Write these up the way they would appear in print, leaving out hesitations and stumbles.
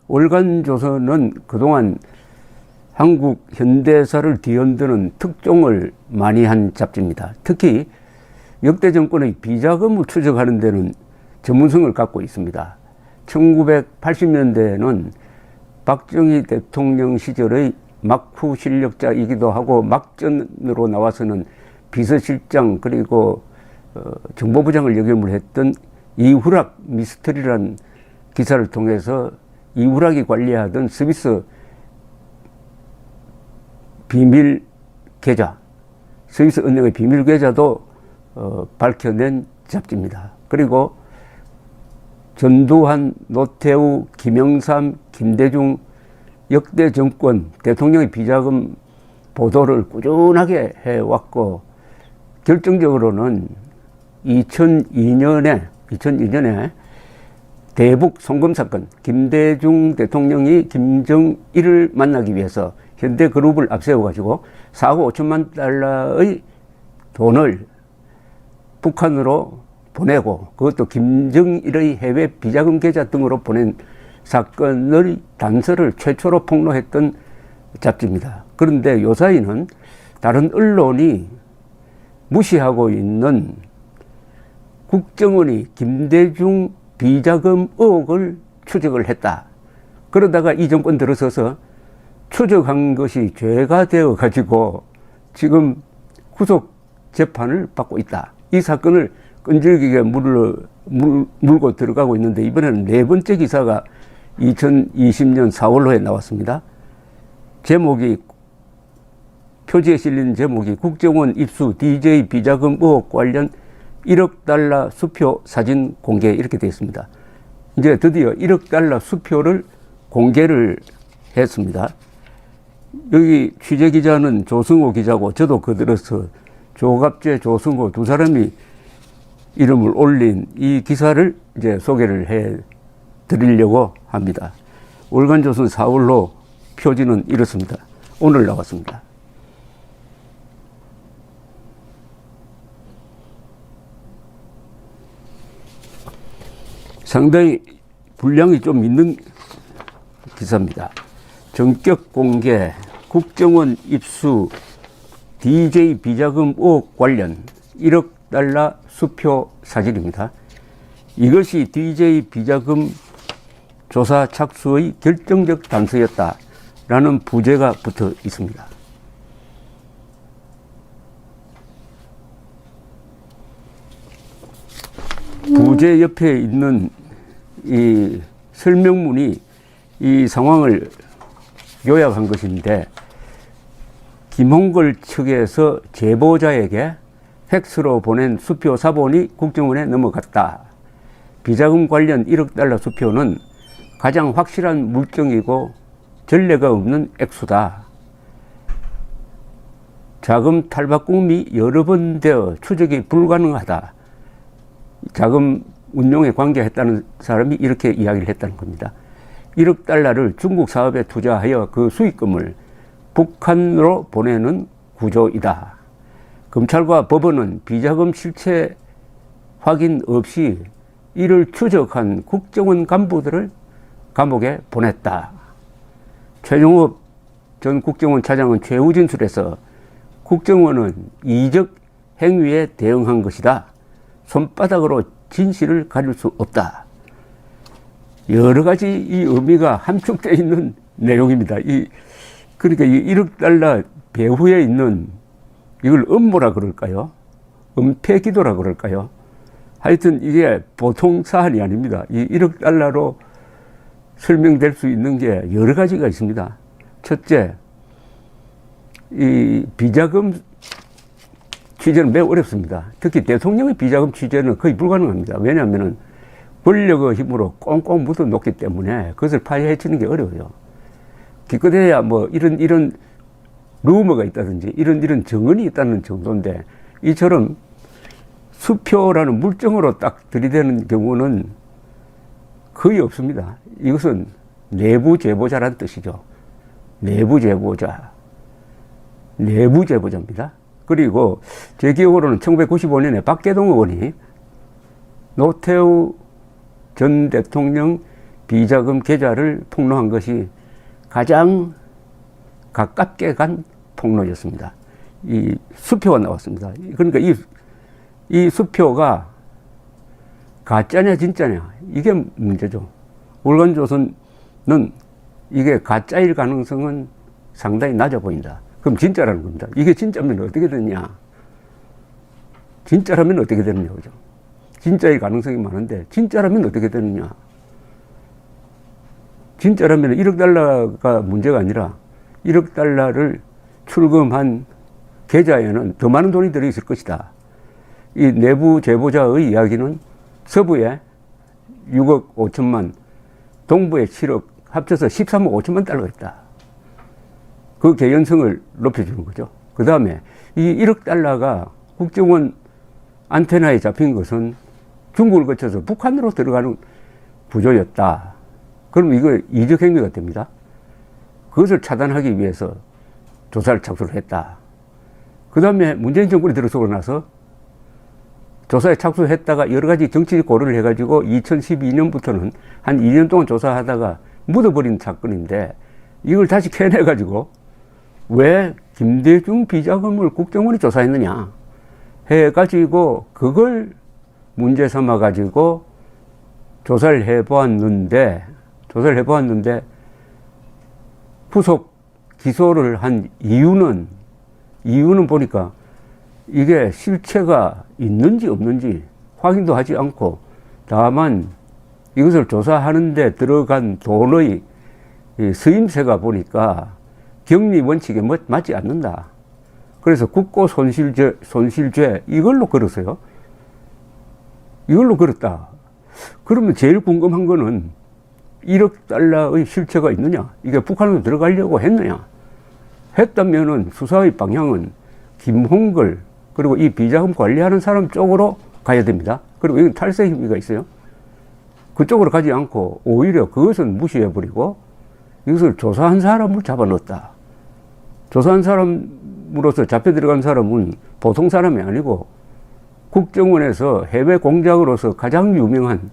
월간조선은 그동안 한국 현대사를 뒤흔드는 특종을 많이 한 잡지입니다. 특히 역대 정권의 비자금을 추적하는 데는 전문성을 갖고 있습니다. 1980년대에는 박정희 대통령 시절의 막후 실력자이기도 하고 막전으로 나와서는 비서실장 그리고 정보부장을 역임을 했던 이후락 미스터리라는 기사를 통해서 이후락이 관리하던 스위스 비밀 계좌, 스위스 은행의 비밀 계좌도 밝혀낸 잡지입니다. 그리고 전두환, 노태우, 김영삼, 김대중 역대 정권 대통령의 비자금 보도를 꾸준하게 해왔고, 결정적으로는 2002년에 대북 송금 사건, 김대중 대통령이 김정일을 만나기 위해서 현대그룹을 앞세워가지고 4억 5천만 달러의 돈을 북한으로 보내고, 그것도 김정일의 해외 비자금 계좌 등으로 보낸 사건의 단서를 최초로 폭로했던 잡지입니다. 그런데 요사이는 다른 언론이 무시하고 있는 국정원이 김대중 비자금 의혹을 추적을 했다. 그러다가 이 정권 들어서서 추적한 것이 죄가 되어 가지고 지금 구속 재판을 받고 있다. 이 사건을 끈질기게 물고 들어가고 있는데, 이번에는 네 번째 기사가 2020년 4월호에 나왔습니다. 제목이, 표지에 실린 제목이 국정원 입수 DJ 비자금 의혹 관련 1억 달러 수표 사진 공개, 이렇게 되어 있습니다. 이제 드디어 1억 달러 수표를 공개를 했습니다. 여기 취재기자는 조승호 기자고, 저도 그들어서 조갑재, 조승호 두 사람이 이름을 올린 이 기사를 이제 소개를 해 드리려고 합니다. 월간조선 4월호 표지는 이렇습니다. 오늘 나왔습니다. 상당히 분량이 좀 있는 기사입니다. 전격 공개, 국정원 입수 DJ 비자금 의혹 관련 1억 달러 수표 사진입니다. 이것이 DJ 비자금 조사 착수의 결정적 단서였다라는 부제가 붙어 있습니다. 부제 옆에 있는 이 설명문이 이 상황을 요약한 것인데, 김홍걸 측에서 제보자에게 팩스로 보낸 수표 사본이 국정원에 넘어갔다. 비자금 관련 1억 달러 수표는 가장 확실한 물증이고 전례가 없는 액수다. 자금 탈바꿈이 여러 번 되어 추적이 불가능하다. 자금 운용에 관계했다는 사람이 이렇게 이야기를 했다는 겁니다. 1억 달러를 중국 사업에 투자하여 그 수익금을 북한으로 보내는 구조이다. 검찰과 법원은 비자금 실체 확인 없이 이를 추적한 국정원 간부들을 감옥에 보냈다. 최종업 전 국정원 차장은 최후 진술에서 국정원은 이적 행위에 대응한 것이다. 손바닥으로 진실을 가릴 수 없다. 여러 가지 이 의미가 함축되어 있는 내용입니다. 그러니까 이 1억 달러 배후에 있는, 이걸 음모라 그럴까요? 은폐기도라 그럴까요? 하여튼 이게 보통 사안이 아닙니다. 이 1억 달러로 설명될 수 있는 게 여러 가지가 있습니다. 첫째, 이 비자금 취재는 매우 어렵습니다. 특히 대통령의 비자금 취재는 거의 불가능합니다. 왜냐하면 권력의 힘으로 꽁꽁 묻어 놓기 때문에 그것을 파헤치는 게 어려워요. 기껏해야 뭐 이런 루머가 있다든지 이런 정언이 있다는 정도인데, 이처럼 수표라는 물증으로 딱 들이대는 경우는 거의 없습니다. 이것은 내부 제보자란 뜻이죠. 내부 제보자입니다. 그리고 제 기억으로는 1995년에 박계동 의원이 노태우 전 대통령 비자금 계좌를 폭로한 것이 가장 가깝게 간 폭로였습니다. 이 수표가 나왔습니다. 그러니까 이 수표가 가짜냐 진짜냐 이게 문제죠. 월간조선은 이게 가짜일 가능성은 상당히 낮아 보인다. 그럼 진짜라는 겁니다. 이게 진짜면 어떻게 되느냐? 진짜라면 어떻게 되느냐, 그죠? 진짜일 가능성이 많은데 진짜라면 어떻게 되느냐? 진짜라면 1억 달러가 문제가 아니라 1억 달러를 출금한 계좌에는 더 많은 돈이 들어있을 것이다. 이 내부 제보자의 이야기는 서부에 6억 5천만, 동부에 7억, 합쳐서 13억 5천만 달러가 있다. 그 개연성을 높여주는 거죠. 그 다음에 이 1억 달러가 국정원 안테나에 잡힌 것은 중국을 거쳐서 북한으로 들어가는 구조였다. 그럼 이거 이적행위가 됩니다. 그것을 차단하기 위해서 조사를 착수를 했다. 그 다음에 문재인 정권이 들어서고 나서 조사에 착수했다가 여러 가지 정치적 고려를 해가지고 2012년부터는 한 2년 동안 조사하다가 묻어버린 사건인데 이걸 다시 캐내가지고 왜 김대중 비자금을 국정원이 조사했느냐 해가지고 그걸 문제 삼아가지고 조사를 해보았는데 후속 기소를 한 이유는 보니까 이게 실체가 있는지 없는지 확인도 하지 않고 다만 이것을 조사하는데 들어간 돈의 수임세가 보니까 격리 원칙에 맞지 않는다. 그래서 국고 손실죄 이걸로 걸었어요. 이걸로 걸었다. 그러면 제일 궁금한 거는 1억 달러의 실체가 있느냐? 이게 북한으로 들어가려고 했느냐? 했다면은 수사의 방향은 김홍걸 그리고 이 비자금 관리하는 사람 쪽으로 가야 됩니다. 그리고 이건 탈세 혐의가 있어요. 그쪽으로 가지 않고 오히려 그것은 무시해버리고 이것을 조사한 사람을 잡아넣었다. 조사한 사람으로서 잡혀 들어간 사람은 보통 사람이 아니고 국정원에서 해외 공작으로서 가장 유명한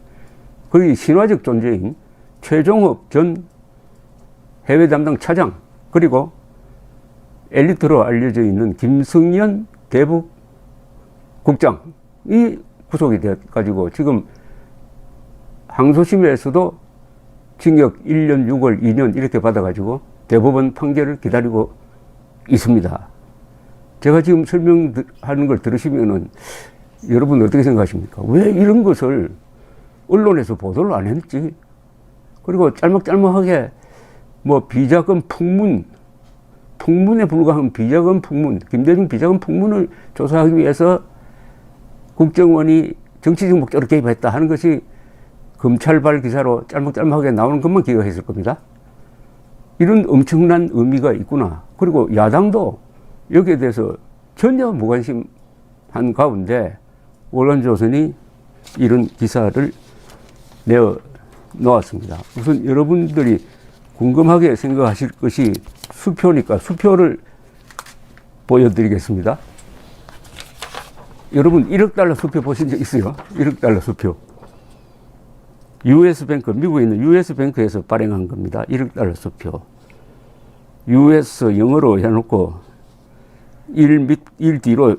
거의 신화적 존재인 최종업 전 해외 담당 차장 그리고 엘리트로 알려져 있는 김승연 대북 국장이 구속이 돼가지고 지금 항소심에서도 징역 1년 6월 2년 이렇게 받아가지고 대법원 판결을 기다리고 있습니다. 제가 지금 설명하는 걸 들으시면은 여러분 어떻게 생각하십니까? 왜 이런 것을 언론에서 보도를 안 했지? 그리고 짤막짤막하게 뭐 비자금 풍문에 불과한 비자금 풍문, 김대중 비자금 풍문을 조사하기 위해서 국정원이 정치적 목적으로 개입했다 하는 것이 검찰발 기사로 짤막짤막하게 나오는 것만 기억했을 겁니다. 이런 엄청난 의미가 있구나. 그리고 야당도 여기에 대해서 전혀 무관심한 가운데 월간조선이 이런 기사를 내어 놓았습니다. 우선 여러분들이 궁금하게 생각하실 것이 수표니까 수표를 보여드리겠습니다. 여러분 1억 달러 수표 보신 적 있어요? 1억 달러 수표. US뱅크, 미국에 있는 US뱅크에서 발행한 겁니다. 1억 달러 수표. US 영어로 해놓고 1 뒤로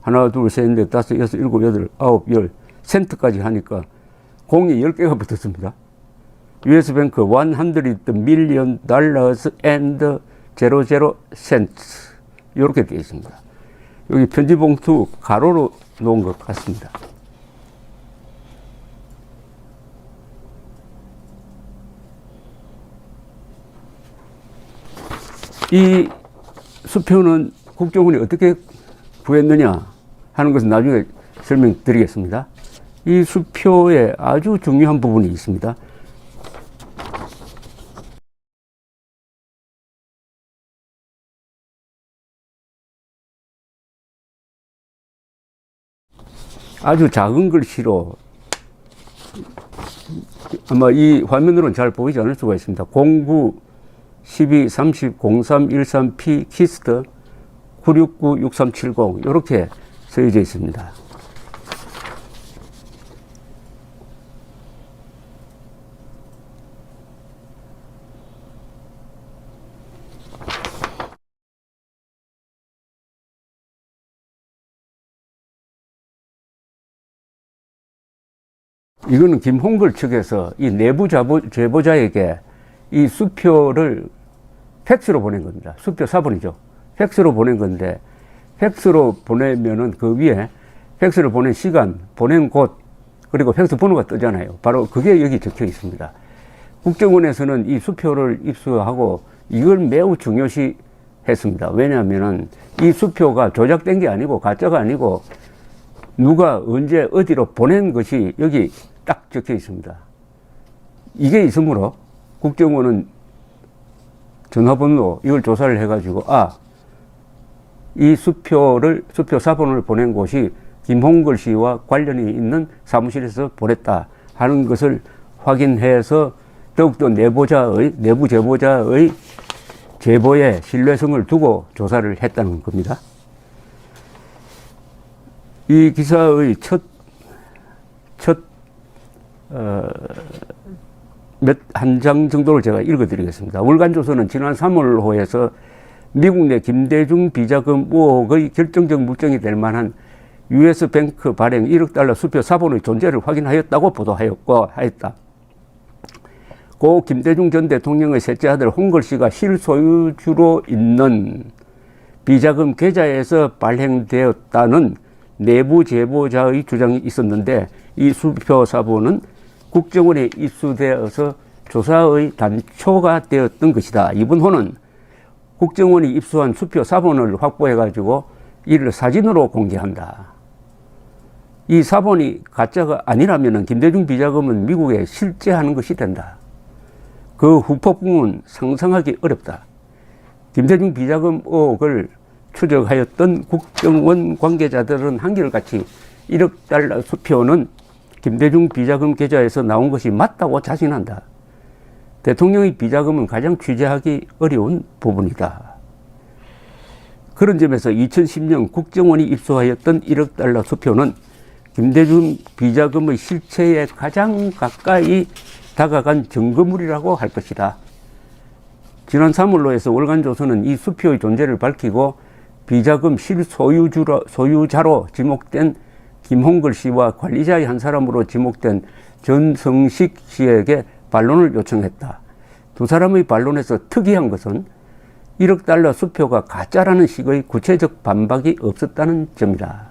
하나, 둘, 셋, 넷, 다섯, 여섯, 일곱, 여덟, 아홉, 열 센트까지 하니까 공이 10개가 붙었습니다. US뱅크 100 million dollars and 00 cents 이렇게 되어 있습니다. 여기 편지 봉투 가로로 놓은 것 같습니다. 이 수표는 국정원이 어떻게 구했느냐 하는 것은 나중에 설명드리겠습니다. 이 수표에 아주 중요한 부분이 있습니다. 아주 작은 글씨로 아마 이 화면으로는 잘 보이지 않을 수가 있습니다. 09 12 30 03 13 P 키스트 969 6370 이렇게 써져 있습니다. 이거는 김홍걸 측에서 이 내부 제보자에게 이 수표를 팩스로 보낸 겁니다. 수표 4번이죠. 팩스로 보낸 건데, 팩스로 보내면은 그 위에 팩스를 보낸 시간, 보낸 곳, 그리고 팩스 번호가 뜨잖아요. 바로 그게 여기 적혀 있습니다. 국정원에서는 이 수표를 입수하고 이걸 매우 중요시 했습니다. 왜냐하면은 이 수표가 조작된 게 아니고 가짜가 아니고 누가 언제 어디로 보낸 것이 여기 딱 적혀 있습니다. 이게 있으므로 국정원은 전화번호 이걸 조사를 해가지고 이 수표 4번을 보낸 곳이 김홍걸 씨와 관련이 있는 사무실에서 보냈다 하는 것을 확인해서 더욱더 내부 제보자의 제보에 신뢰성을 두고 조사를 했다는 겁니다. 이 기사의 한 장 정도를 제가 읽어드리겠습니다. 월간조선은 지난 3월호에서 미국 내 김대중 비자금 의혹의 결정적 물증이 될 만한 US뱅크 발행 1억 달러 수표 4번의 존재를 확인하였다고 보도하였다. 고 김대중 전 대통령의 셋째 아들 홍걸 씨가 실소유주로 있는 비자금 계좌에서 발행되었다는 내부 제보자의 주장이 있었는데, 이 수표 4번은 국정원에 입수되어서 조사의 단초가 되었던 것이다. 이번 호는 국정원이 입수한 수표 4번을 확보해가지고 이를 사진으로 공개한다. 이 4번이 가짜가 아니라면 김대중 비자금은 미국에 실제하는 것이 된다. 그 후폭풍은 상상하기 어렵다. 김대중 비자금 의혹을 추적하였던 국정원 관계자들은 한결같이 1억 달러 수표는 김대중 비자금 계좌에서 나온 것이 맞다고 자신한다. 대통령의 비자금은 가장 취재하기 어려운 부분이다. 그런 점에서 2010년 국정원이 입수하였던 1억 달러 수표는 김대중 비자금의 실체에 가장 가까이 다가간 증거물이라고 할 것이다. 지난 3월로에서 월간조선은 이 수표의 존재를 밝히고 비자금 실소유자로 지목된 김홍걸 씨와 관리자의 한 사람으로 지목된 전성식 씨에게 반론을 요청했다. 두 사람의 반론에서 특이한 것은 1억 달러 수표가 가짜라는 식의 구체적 반박이 없었다는 점이다.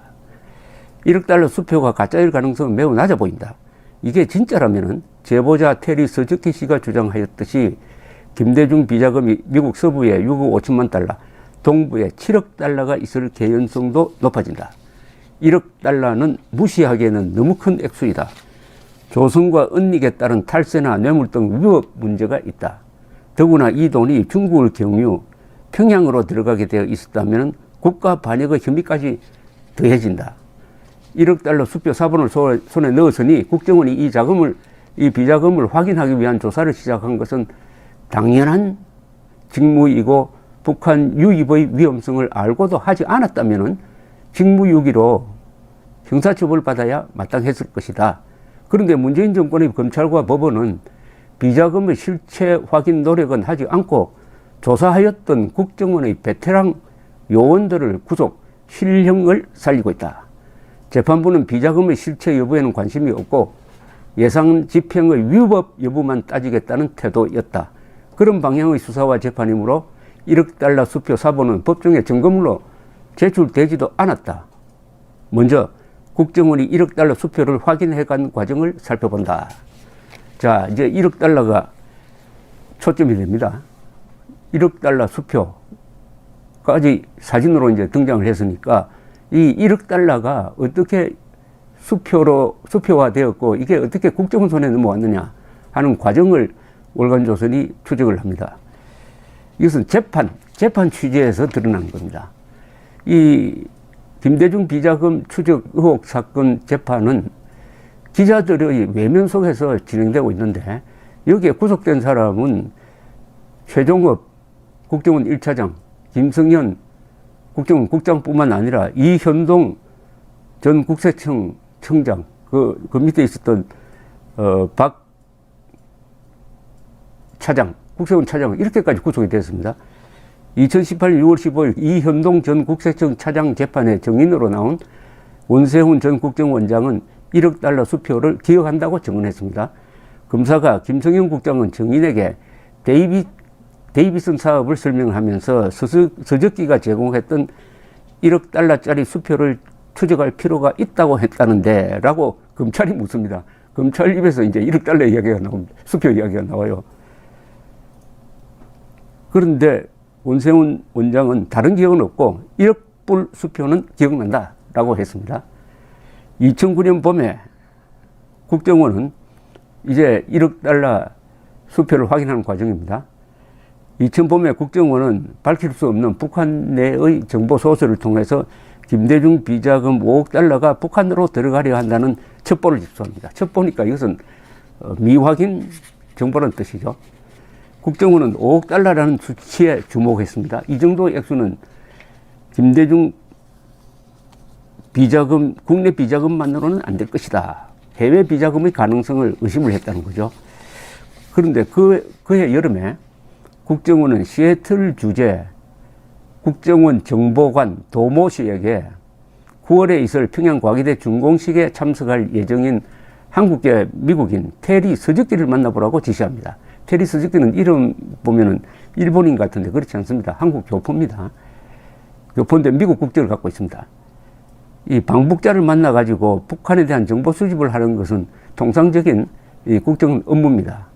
1억 달러 수표가 가짜일 가능성은 매우 낮아 보인다. 이게 진짜라면은 제보자 테리 서즈키 씨가 주장하였듯이 김대중 비자금이 미국 서부에 6억 5천만 달러, 동부에 7억 달러가 있을 개연성도 높아진다. 1억 달러는 무시하기에는 너무 큰 액수이다. 조선과 은닉에 따른 탈세나 뇌물 등 위법 문제가 있다. 더구나 이 돈이 중국을 경유 평양으로 들어가게 되어 있었다면 국가 반역의 혐의까지 더해진다. 1억 달러 수표 4번을 손에 넣었으니 국정원이 이 비자금을 확인하기 위한 조사를 시작한 것은 당연한 직무이고 북한 유입의 위험성을 알고도 하지 않았다면 직무유기로 형사처벌 받아야 마땅했을 것이다. 그런데 문재인 정권의 검찰과 법원은 비자금의 실체 확인 노력은 하지 않고 조사하였던 국정원의 베테랑 요원들을 구속, 실형을 살리고 있다. 재판부는 비자금의 실체 여부에는 관심이 없고 예상 집행의 위법 여부만 따지겠다는 태도였다. 그런 방향의 수사와 재판이므로 1억 달러 수표 4번은 법정에 증거물로 제출되지도 않았다. 먼저 국정원이 1억 달러 수표를 확인해간 과정을 살펴본다. 자, 이제 1억 달러가 초점이 됩니다. 1억 달러 수표까지 사진으로 이제 등장을 했으니까 이 1억 달러가 어떻게 수표화되었고 이게 어떻게 국정원 손에 넘어왔느냐 하는 과정을 월간조선이 추적을 합니다. 이것은 재판 취재에서 드러난 겁니다. 이 김대중 비자금 추적 의혹 사건 재판은 기자들의 외면 속에서 진행되고 있는데 여기에 구속된 사람은 최종업 국정원 1차장, 김성현 국정원 국장뿐만 아니라 이현동 전 국세청 청장, 그 밑에 있었던 박 차장, 국세원 차장 이렇게까지 구속이 됐습니다. 2018년 6월 15일 이현동 전 국세청 차장 재판에 증인으로 나온 원세훈 전 국정원장은 1억 달러 수표를 기억한다고 증언했습니다. 검사가 김성현 국장은 증인에게 데이비슨 사업을 설명하면서 서적기가 제공했던 1억 달러짜리 수표를 추적할 필요가 있다고 했다는데 라고 검찰이 묻습니다. 검찰 입에서 이제 1억 달러 이야기가 나옵니다. 수표 이야기가 나와요. 그런데 원세훈 원장은 다른 기억은 없고 1억 불 수표는 기억난다 라고 했습니다. 2009년 봄에 국정원은 이제 1억 달러 수표를 확인하는 과정입니다. 2000봄에 국정원은 밝힐 수 없는 북한 내의 정보 소스를 통해서 김대중 비자금 5억 달러가 북한으로 들어가려 한다는 첩보를 집수합니다. 첩보니까 이것은 미확인 정보라는 뜻이죠. 국정원은 5억 달러라는 수치에 주목했습니다. 이 정도 액수는 김대중 비자금, 국내 비자금만으로는 안 될 것이다. 해외 비자금의 가능성을 의심을 했다는 거죠. 그런데 그해 여름에 국정원은 시애틀 주재 국정원 정보관 도모 씨에게 9월에 있을 평양과기대 준공식에 참석할 예정인 한국계 미국인 테리 서적기를 만나보라고 지시합니다. 테리 서적기는 이름 보면은 일본인 같은데 그렇지 않습니다. 한국 교포입니다. 교포인데 미국 국적을 갖고 있습니다. 이 방북자를 만나가지고 북한에 대한 정보 수집을 하는 것은 통상적인 이 국정 업무입니다.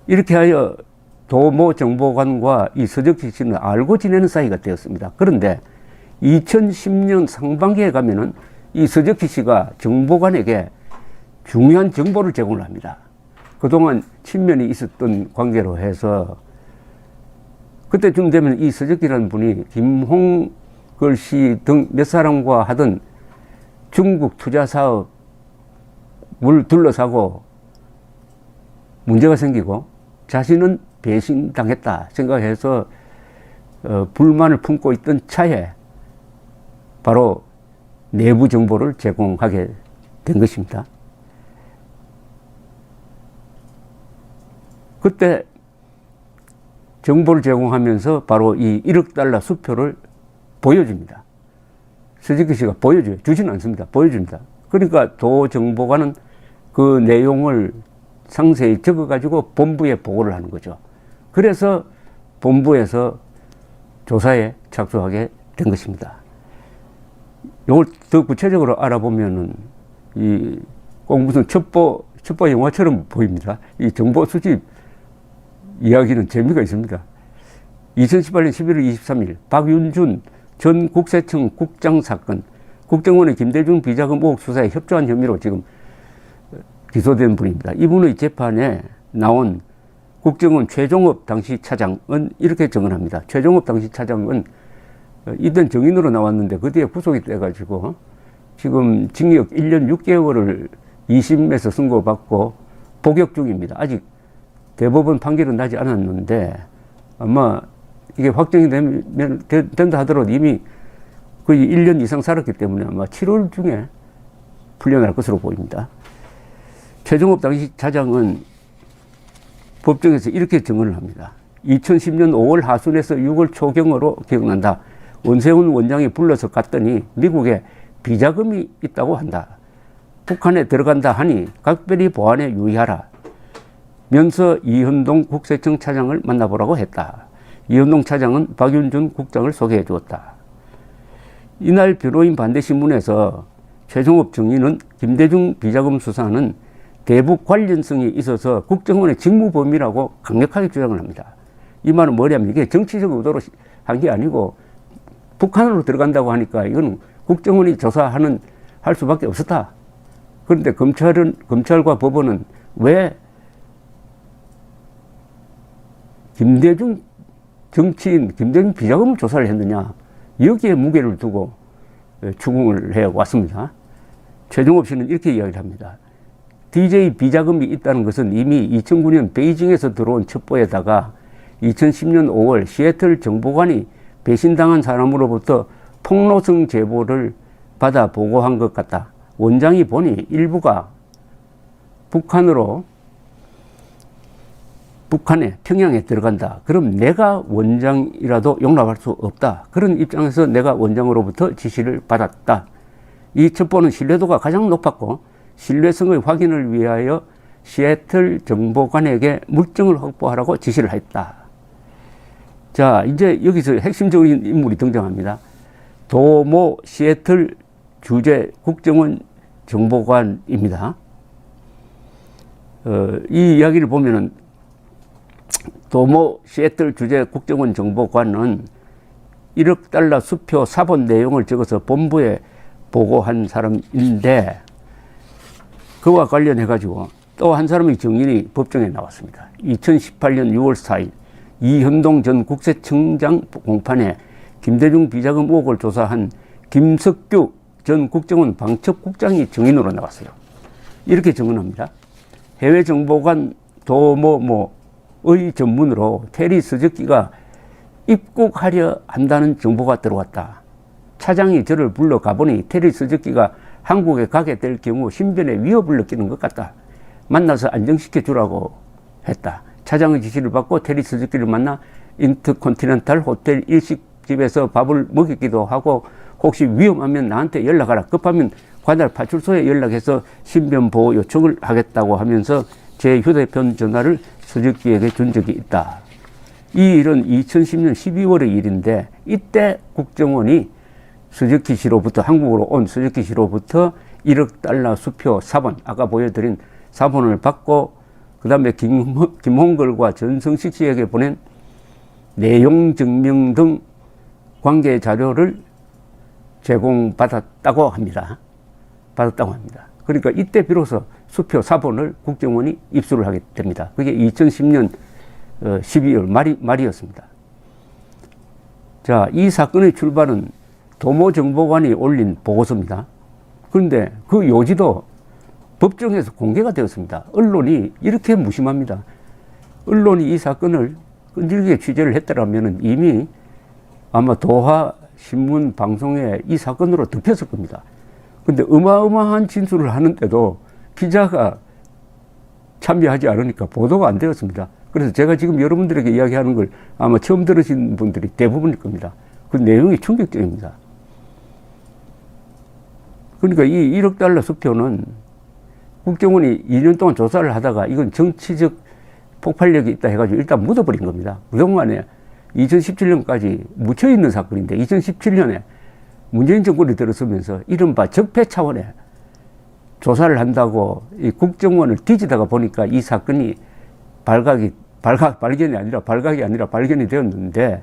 이렇게 하여 도모 정보관과 이 서적기 씨는 알고 지내는 사이가 되었습니다. 그런데 2010년 상반기에 가면은 이 서적기 씨가 정보관에게 중요한 정보를 제공을 합니다. 그동안 친면이 있었던 관계로 해서 그때쯤 되면 이 서적기라는 분이 김홍걸 씨 등 몇 사람과 하던 중국 투자 사업을 둘러싸고 문제가 생기고 자신은 배신당했다 생각해서 불만을 품고 있던 차에 바로 내부 정보를 제공하게 된 것입니다. 그때 정보를 제공하면서 바로 이 1억 달러 수표를 보여줍니다. 서적기 씨가 보여줘요. 주지는 않습니다. 보여줍니다. 그러니까 도 정보관은 그 내용을 상세히 적어가지고 본부에 보고를 하는 거죠. 그래서 본부에서 조사에 착수하게 된 것입니다. 이걸 더 구체적으로 알아보면은 꼭 무슨 첩보 영화처럼 보입니다. 이 정보 수집 이야기는 재미가 있습니다. 2018년 11월 23일 박윤준 전 국세청 국장 사건, 국정원의 김대중 비자금 5억 수사에 협조한 혐의로 지금 기소된 분입니다. 이분의 재판에 나온 국정원 최종업 당시 차장은 이렇게 증언합니다. 최종업 당시 차장은 이던 정인으로 나왔는데 그 뒤에 구속이 돼가지고 지금 징역 1년 6개월을 2심에서 선고받고 복역 중입니다. 아직 대법원 판결은 나지 않았는데 아마 이게 확정이 된다 하더라도 이미 거의 1년 이상 살았기 때문에 아마 7월 중에 풀려날 것으로 보입니다. 최종업 당시 차장은 법정에서 이렇게 증언을 합니다. 2010년 5월 하순에서 6월 초경으로 기억난다. 원세훈 원장이 불러서 갔더니 미국에 비자금이 있다고 한다. 북한에 들어간다 하니 각별히 보안에 유의하라. 면서 이현동 국세청 차장을 만나보라고 했다. 이현동 차장은 박윤준 국장을 소개해 주었다. 이날 변호인 반대신문에서 최종업 증인은 김대중 비자금 수사는 대북 관련성이 있어서 국정원의 직무 범위라고 강력하게 주장을 합니다. 이 말은 뭐냐면 이게 정치적 의도로 한 게 아니고 북한으로 들어간다고 하니까 이건 국정원이 할 수밖에 없었다. 그런데 검찰과 법원은 왜 김대중 정치인, 김대중 비자금을 조사를 했느냐. 여기에 무게를 두고 추궁을 해왔습니다. 최종업 씨는 이렇게 이야기를 합니다. DJ 비자금이 있다는 것은 이미 2009년 베이징에서 들어온 첩보에다가 2010년 5월 시애틀 정보관이 배신당한 사람으로부터 폭로성 제보를 받아 보고한 것 같다. 원장이 보니 일부가 북한에 평양에 들어간다. 그럼 내가 원장이라도 용납할 수 없다. 그런 입장에서 내가 원장으로부터 지시를 받았다. 이 첩보는 신뢰도가 가장 높았고 신뢰성의 확인을 위하여 시애틀 정보관에게 물증을 확보하라고 지시를 했다. 자, 이제 여기서 핵심적인 인물이 등장합니다. 도모 시애틀 주재 국정원 정보관입니다. 이 이야기를 보면은 도모 시애틀 주재 국정원 정보관은 1억 달러 수표 사본 내용을 적어서 본부에 보고한 사람인데, 그와 관련해 가지고 또 한 사람의 증인이 법정에 나왔습니다. 2018년 6월 4일 이현동 전 국세청장 공판에 김대중 비자금 의혹을 조사한 김석규 전 국정원 방첩국장이 증인으로 나왔어요. 이렇게 증언합니다. 해외 정보관 도모모의 전문으로 테리 서적기가 입국하려 한다는 정보가 들어왔다. 차장이 저를 불러 가보니 테리 서적기가 한국에 가게 될 경우 신변에 위협을 느끼는 것 같다. 만나서 안정시켜 주라고 했다. 차장의 지시를 받고 테리 서적기를 만나 인터컨티넨탈 호텔 일식집에서 밥을 먹이기도 하고, 혹시 위험하면 나한테 연락하라. 급하면 관할 파출소에 연락해서 신변 보호 요청을 하겠다고 하면서 제 휴대폰 전화를 서적기에게 준 적이 있다. 이 일은 2010년 12월의 일인데, 이때 국정원이 서적기 씨로부터, 한국으로 온 서적기 씨로부터 1억 달러 수표 4본, 아까 보여드린 4본을 받고, 그 다음에 김홍걸과 전성식 씨에게 보낸 내용 증명 등 관계 자료를 제공받았다고 합니다. 그러니까 이때 비로소 수표 4본을 국정원이 입수를 하게 됩니다. 그게 2010년 12월 말이었습니다. 자, 이 사건의 출발은 도모정보관이 올린 보고서입니다. 그런데 그 요지도 법정에서 공개가 되었습니다. 언론이 이렇게 무심합니다. 언론이 이 사건을 끈질기게 취재를 했더라면 이미 아마 도하 신문 방송에 이 사건으로 덮였을 겁니다. 근데 어마어마한 진술을 하는데도 기자가 참여하지 않으니까 보도가 안 되었습니다. 그래서 제가 지금 여러분들에게 이야기하는 걸 아마 처음 들으신 분들이 대부분일 겁니다. 그 내용이 충격적입니다. 그러니까 이 1억 달러 수표는 국정원이 2년 동안 조사를 하다가 이건 정치적 폭발력이 있다 해가지고 일단 묻어버린 겁니다. 그동안에 2017년까지 묻혀있는 사건인데, 2017년에 문재인 정권이 들어서면서 이른바 적폐 차원의 조사를 한다고 이 국정원을 뒤지다가 보니까 이 사건이 발각이 아니라 발견이 되었는데,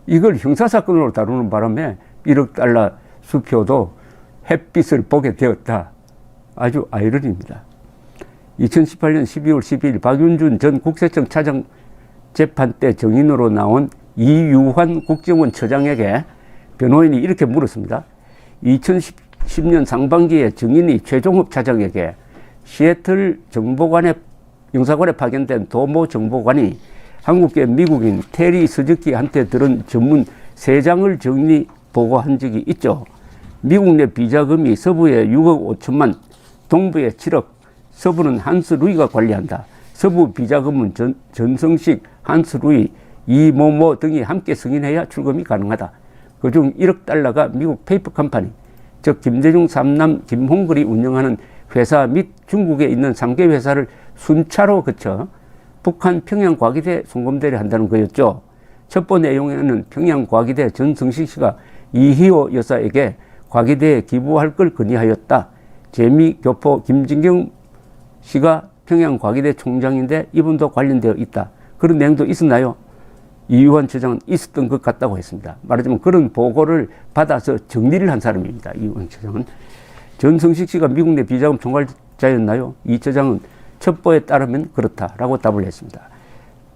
이걸 형사사건으로 다루는 바람에 1억 달러 수표도 햇빛을 보게 되었다. 아주 아이러니입니다. 2018년 12월 12일 박윤준 전 국세청 차장 재판 때 증인으로 나온 이유환 국정원 처장에게 변호인이 이렇게 물었습니다. 2010년 상반기에 증인이 최종업 차장에게 시애틀 정보관에 영사관에 파견된 도모 정보관이 한국계 미국인 테리 서적기한테 들은 전문 3장을 정리 보고한 적이 있죠. 미국 내 비자금이 서부에 6억 5천만, 동부에 7억, 서부는 한스 루이가 관리한다. 서부 비자금은 전성식, 한스 루이, 이모모 등이 함께 승인해야 출금이 가능하다. 그중 1억 달러가 미국 페이퍼 컴퍼니, 즉 김대중 3남 김홍걸이 운영하는 회사 및 중국에 있는 3개 회사를 순차로 거쳐 북한 평양과기대에 송금되려 한다는 거였죠. 첩보 내용에는 평양과기대 전성식 씨가 이희호 여사에게 과기대에 기부할 걸 건의하였다. 재미교포 김진경 씨가 평양과기대 총장인데 이분도 관련되어 있다. 그런 내용도 있었나요? 이유환 처장은 있었던 것 같다고 했습니다. 말하자면 그런 보고를 받아서 정리를 한 사람입니다. 이유환 처장은. 전성식 씨가 미국 내 비자금 총괄자였나요? 이 처장은 첩보에 따르면 그렇다라고 답을 했습니다.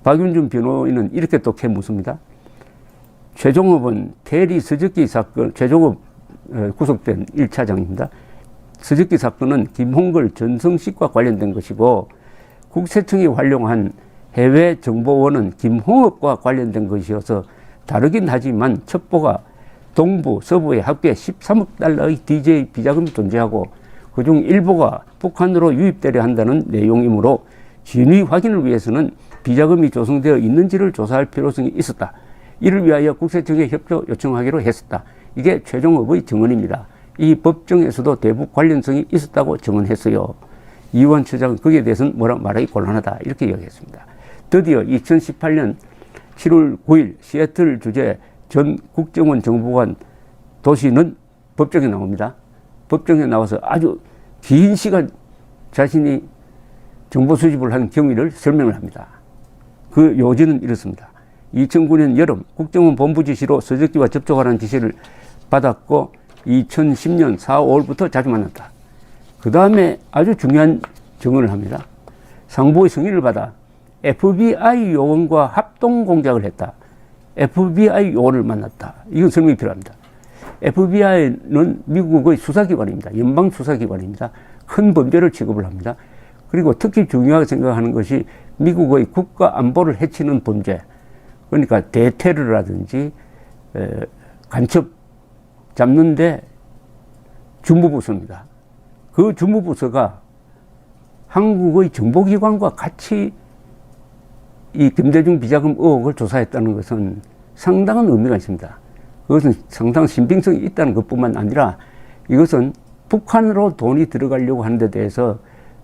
박윤준 변호인은 이렇게 또 묻습니다. 최종업은 테리 서적기 사건, 최종업 구속된 1차장입니다. 서적기 사건은 김홍걸, 전성식과 관련된 것이고, 국세청이 활용한 해외 정보원은 김홍업과 관련된 것이어서 다르긴 하지만 첩보가 동부, 서부에 합계 13억 달러의 DJ 비자금이 존재하고 그중 일부가 북한으로 유입되려 한다는 내용이므로 진위 확인을 위해서는 비자금이 조성되어 있는지를 조사할 필요성이 있었다. 이를 위하여 국세청에 협조 요청하기로 했었다. 이게 최종업의 증언입니다. 이 법정에서도 대북 관련성이 있었다고 증언했어요. 이완 처장은 거기에 대해서는 뭐라 말하기 곤란하다 이렇게 이야기했습니다. 드디어 2018년 7월 9일 시애틀 주재 전 국정원 정보관 도시는 법정에 나옵니다. 법정에 나와서 아주 긴 시간 자신이 정보 수집을 한 경위를 설명을 합니다. 그 요지는 이렇습니다. 2009년 여름 국정원 본부 지시로 서적기와 접촉하라는 지시를 받았고 2010년 4, 5월부터 자주 만났다. 그 다음에 아주 중요한 증언을 합니다. 상부의 승인을 받아 FBI 요원과 합동 공작을 했다. FBI 요원을 만났다. 이건 설명이 필요합니다. FBI는 미국의 수사기관입니다. 연방수사기관입니다. 큰 범죄를 취급을 합니다. 그리고 특히 중요하게 생각하는 것이 미국의 국가 안보를 해치는 범죄, 그러니까 대테러라든지 간첩 잡는데 주무부서입니다. 그 주무부서가 한국의 정보기관과 같이 이 김대중 비자금 의혹을 조사했다는 것은 상당한 의미가 있습니다. 그것은 상당한 신빙성이 있다는 것뿐만 아니라 이것은 북한으로 돈이 들어가려고 하는 데 대해서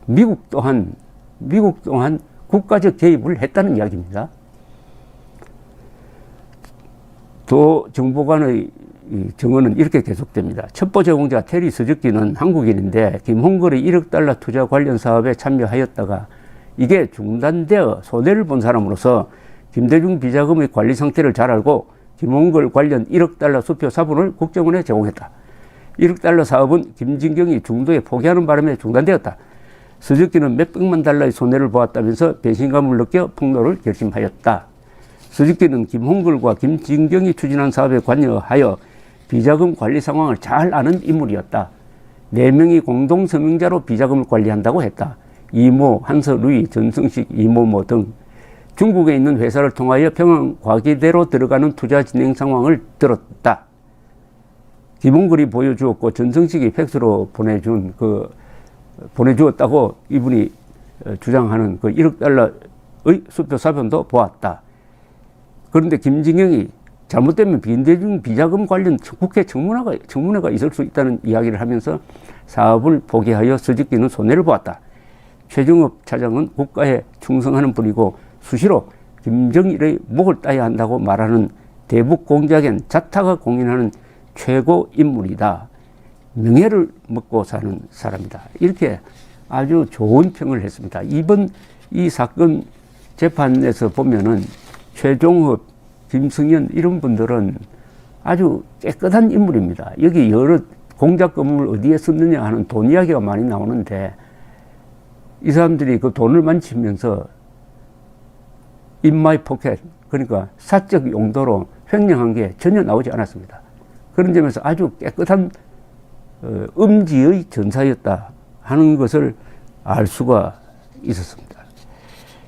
미국 또한 국가적 개입을 했다는 이야기입니다. 도 정보관의 증언은 이렇게 계속됩니다. 첩보 제공자 테리 서적기는 한국인인데 김홍걸의 1억 달러 투자 관련 사업에 참여하였다가 이게 중단되어 손해를 본 사람으로서 김대중 비자금의 관리 상태를 잘 알고 김홍걸 관련 1억 달러 수표 사본을 국정원에 제공했다. 1억 달러 사업은 김진경이 중도에 포기하는 바람에 중단되었다. 서적기는 몇백만 달러의 손해를 보았다면서 배신감을 느껴 폭로를 결심하였다. 서적기는 김홍걸과 김진경이 추진한 사업에 관여하여 비자금 관리 상황을 잘 아는 인물이었다. 4명이 공동 서명자로 비자금을 관리한다고 했다. 이모, 한서, 루이, 전성식, 이모모 등 중국에 있는 회사를 통하여 평양 과기대로 들어가는 투자 진행 상황을 들었다. 김홍걸이 보여주었고 전성식이 팩스로 보내주었다고 이분이 주장하는 그 1억 달러의 수표 사본도 보았다. 그런데 김진경이 잘못되면 김대중 비자금 관련 국회 청문회가 있을 수 있다는 이야기를 하면서 사업을 포기하여 서적기는 손해를 보았다. 최정업 차장은 국가에 충성하는 분이고 수시로 김정일의 목을 따야 한다고 말하는 대북 공작엔 자타가 공인하는 최고 인물이다. 명예를 먹고 사는 사람이다. 이렇게 아주 좋은 평을 했습니다. 이번 이 사건 재판에서 보면은 최종업, 김승현 이런 분들은 아주 깨끗한 인물입니다. 여기 여러 공작 건물 어디에 썼느냐 하는 돈 이야기가 많이 나오는데 이 사람들이 그 돈을 만지면서 in my pocket, 그러니까 사적 용도로 횡령한 게 전혀 나오지 않았습니다. 그런 점에서 아주 깨끗한 음지의 전사였다 하는 것을 알 수가 있었습니다.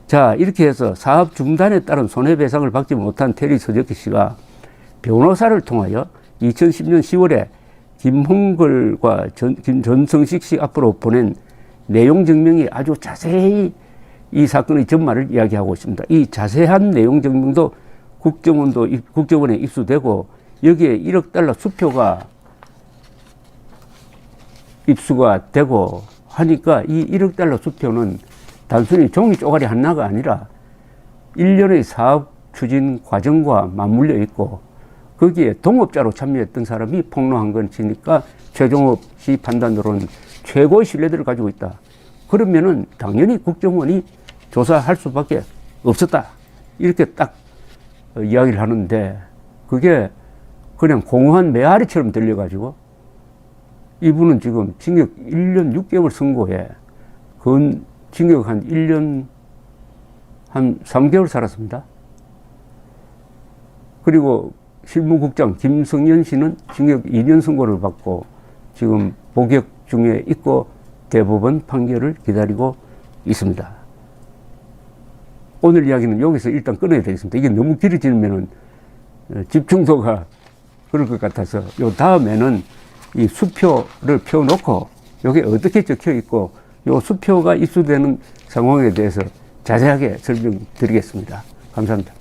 자, 이렇게 해서 사업 중단에 따른 손해배상을 받지 못한 테리 서적기 씨가 변호사를 통하여 2010년 10월에 김홍걸과 전성식 씨 앞으로 보낸 내용 증명이 아주 자세히 이 사건의 전말을 이야기하고 있습니다. 이 자세한 내용 증명도 국정원에 입수되고 여기에 1억 달러 수표가 입수가 되고 하니까 이 1억 달러 수표는 단순히 종이 쪼가리 하나가 아니라 일련의 사업 추진 과정과 맞물려 있고 거기에 동업자로 참여했던 사람이 폭로한 것이니까 최종업 씨 판단으로는 최고의 신뢰도를 가지고 있다. 그러면은 당연히 국정원이 조사할 수밖에 없었다. 이렇게 딱 이야기를 하는데 그게 그냥 공허한 메아리처럼 들려가지고 이분은 지금 징역 1년 6개월 선고에 징역 한 1년 한 3개월 살았습니다. 그리고 실무국장 김성현 씨는 징역 2년 선고를 받고 지금 복역 중에 있고 대법원 판결을 기다리고 있습니다. 오늘 이야기는 여기서 일단 끊어야 되겠습니다. 이게 너무 길어지면은 집중도가 그럴 것 같아서 요 다음에는 이 수표를 펴놓고 여기 어떻게 적혀 있고 요 수표가 입수되는 상황에 대해서 자세하게 설명드리겠습니다. 감사합니다.